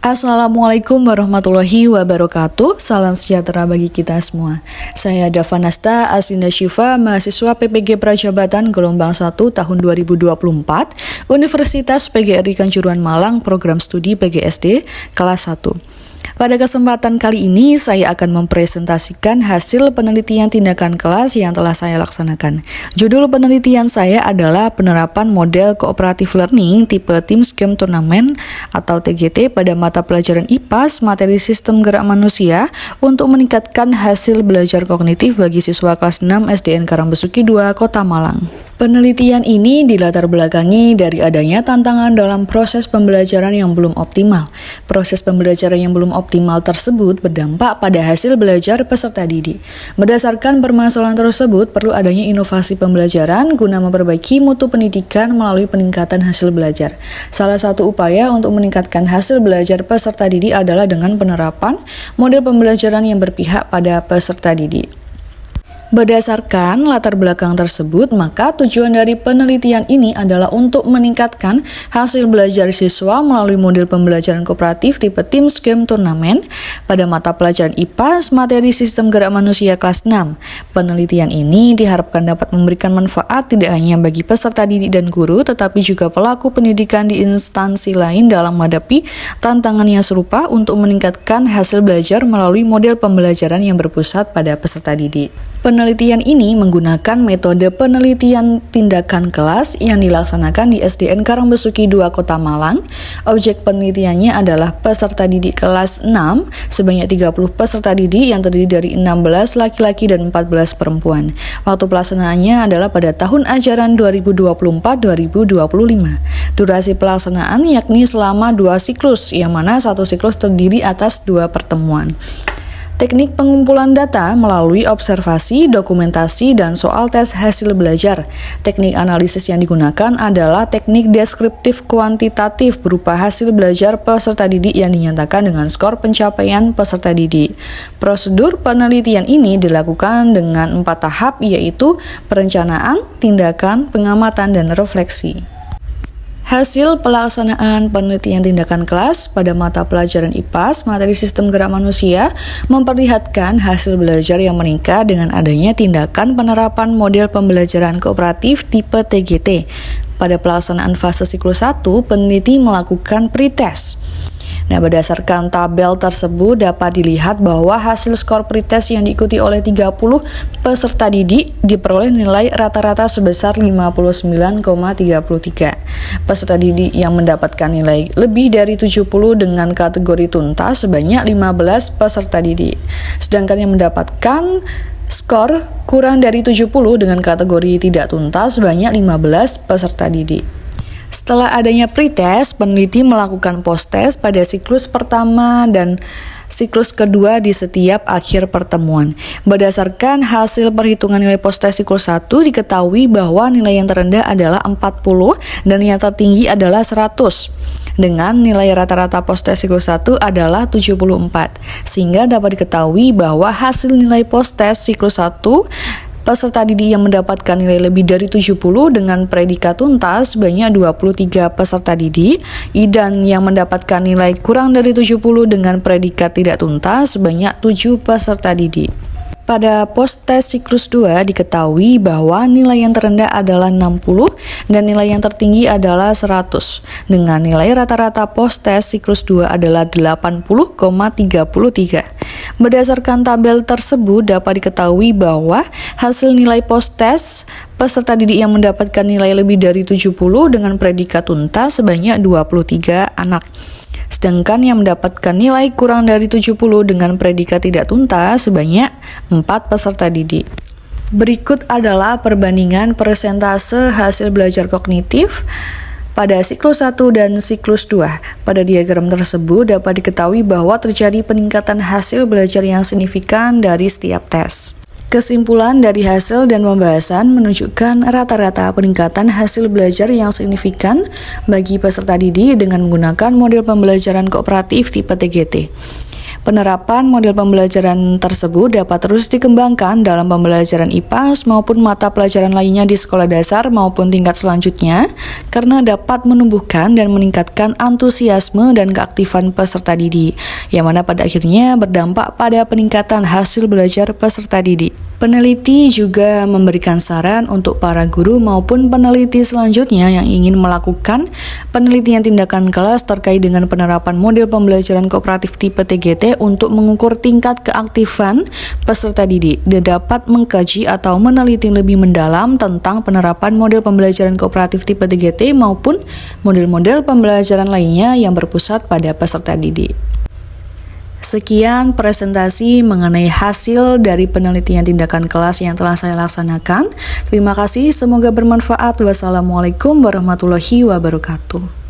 Assalamualaikum warahmatullahi wabarakatuh. Salam sejahtera bagi kita semua. Saya Dava Nasta Aslinda Syifa, mahasiswa PPG Prajabatan gelombang 1 tahun 2024, Universitas PGRI Kanjuruhan Malang, program studi PGSD kelas 1. Pada kesempatan kali ini, saya akan mempresentasikan hasil penelitian tindakan kelas yang telah saya laksanakan. Judul penelitian saya adalah penerapan model cooperative learning tipe Teams Game Tournament atau TGT pada mata pelajaran IPAS materi sistem gerak manusia untuk meningkatkan hasil belajar kognitif bagi siswa kelas 6 SDN Karangbesuki 2, Kota Malang. Penelitian ini dilatar belakangi dari adanya tantangan dalam proses pembelajaran yang belum optimal. Proses pembelajaran yang belum optimal tersebut berdampak pada hasil belajar peserta didik. Berdasarkan permasalahan tersebut, perlu adanya inovasi pembelajaran guna memperbaiki mutu pendidikan melalui peningkatan hasil belajar. Salah satu upaya untuk meningkatkan hasil belajar peserta didik adalah dengan penerapan model pembelajaran yang berpihak pada peserta didik. Berdasarkan latar belakang tersebut, maka tujuan dari penelitian ini adalah untuk meningkatkan hasil belajar siswa melalui model pembelajaran kooperatif tipe Teams Game Tournament pada mata pelajaran IPAS materi sistem gerak manusia kelas 6. Penelitian ini diharapkan dapat memberikan manfaat tidak hanya bagi peserta didik dan guru, tetapi juga pelaku pendidikan di instansi lain dalam menghadapi tantangan yang serupa untuk meningkatkan hasil belajar melalui model pembelajaran yang berpusat pada peserta didik. Penelitian ini menggunakan metode penelitian tindakan kelas yang dilaksanakan di SDN Karangbesuki 2, Kota Malang. Objek penelitiannya adalah peserta didik kelas 6 sebanyak 30 peserta didik yang terdiri dari 16 laki-laki dan 14 perempuan. Waktu pelaksanaannya adalah pada tahun ajaran 2024-2025. Durasi pelaksanaan yakni selama 2 siklus, yang mana satu siklus terdiri atas 2 pertemuan. Teknik pengumpulan data melalui observasi, dokumentasi, dan soal tes hasil belajar. Teknik analisis yang digunakan adalah teknik deskriptif kuantitatif berupa hasil belajar peserta didik yang dinyatakan dengan skor pencapaian peserta didik. Prosedur penelitian ini dilakukan dengan 4 tahap, yaitu perencanaan, tindakan, pengamatan, dan refleksi. Hasil pelaksanaan penelitian tindakan kelas pada mata pelajaran IPAS materi sistem gerak manusia memperlihatkan hasil belajar yang meningkat dengan adanya tindakan penerapan model pembelajaran kooperatif tipe TGT. Pada pelaksanaan fase siklus 1, peneliti melakukan pretest. Nah, berdasarkan tabel tersebut dapat dilihat bahwa hasil skor pretest yang diikuti oleh 30 peserta didik diperoleh nilai rata-rata sebesar 59,33. Peserta didik yang mendapatkan nilai lebih dari 70 dengan kategori tuntas sebanyak 15 peserta didik. Sedangkan yang mendapatkan skor kurang dari 70 dengan kategori tidak tuntas sebanyak 15 peserta didik. Setelah adanya pretest, peneliti melakukan post-test pada siklus pertama dan siklus kedua di setiap akhir pertemuan. Berdasarkan hasil perhitungan nilai post-test siklus 1, diketahui bahwa nilai yang terendah adalah 40 dan yang tertinggi adalah 100. Dengan nilai rata-rata post-test siklus 1 adalah 74. Sehingga dapat diketahui bahwa hasil nilai post-test siklus 1 peserta didik yang mendapatkan nilai lebih dari 70 dengan predikat tuntas sebanyak 23 peserta didik, dan yang mendapatkan nilai kurang dari 70 dengan predikat tidak tuntas sebanyak 7 peserta didik. Pada post-test siklus 2 diketahui bahwa nilai yang terendah adalah 60 dan nilai yang tertinggi adalah 100. Dengan nilai rata-rata post-test siklus 2 adalah 80,33. Berdasarkan tabel tersebut dapat diketahui bahwa hasil nilai post-test peserta didik yang mendapatkan nilai lebih dari 70 dengan predikat tuntas sebanyak 23 anak. Sedangkan yang mendapatkan nilai kurang dari 70 dengan predikat tidak tuntas sebanyak 4 peserta didik. Berikut adalah perbandingan persentase hasil belajar kognitif pada siklus 1 dan siklus 2. Pada diagram tersebut dapat diketahui bahwa terjadi peningkatan hasil belajar yang signifikan dari setiap tes. Kesimpulan dari hasil dan pembahasan menunjukkan rata-rata peningkatan hasil belajar yang signifikan bagi peserta didik dengan menggunakan model pembelajaran kooperatif tipe TGT. Penerapan model pembelajaran tersebut dapat terus dikembangkan dalam pembelajaran IPAS maupun mata pelajaran lainnya di sekolah dasar maupun tingkat selanjutnya, karena dapat menumbuhkan dan meningkatkan antusiasme dan keaktifan peserta didik, yang mana pada akhirnya berdampak pada peningkatan hasil belajar peserta didik. Peneliti juga memberikan saran untuk para guru maupun peneliti selanjutnya yang ingin melakukan penelitian tindakan kelas terkait dengan penerapan model pembelajaran kooperatif tipe TGT untuk mengukur tingkat keaktifan peserta didik dan dapat mengkaji atau meneliti lebih mendalam tentang penerapan model pembelajaran kooperatif tipe TGT maupun model-model pembelajaran lainnya yang berpusat pada peserta didik. Sekian presentasi mengenai hasil dari penelitian tindakan kelas yang telah saya laksanakan. Terima kasih, semoga bermanfaat. Wassalamualaikum warahmatullahi wabarakatuh.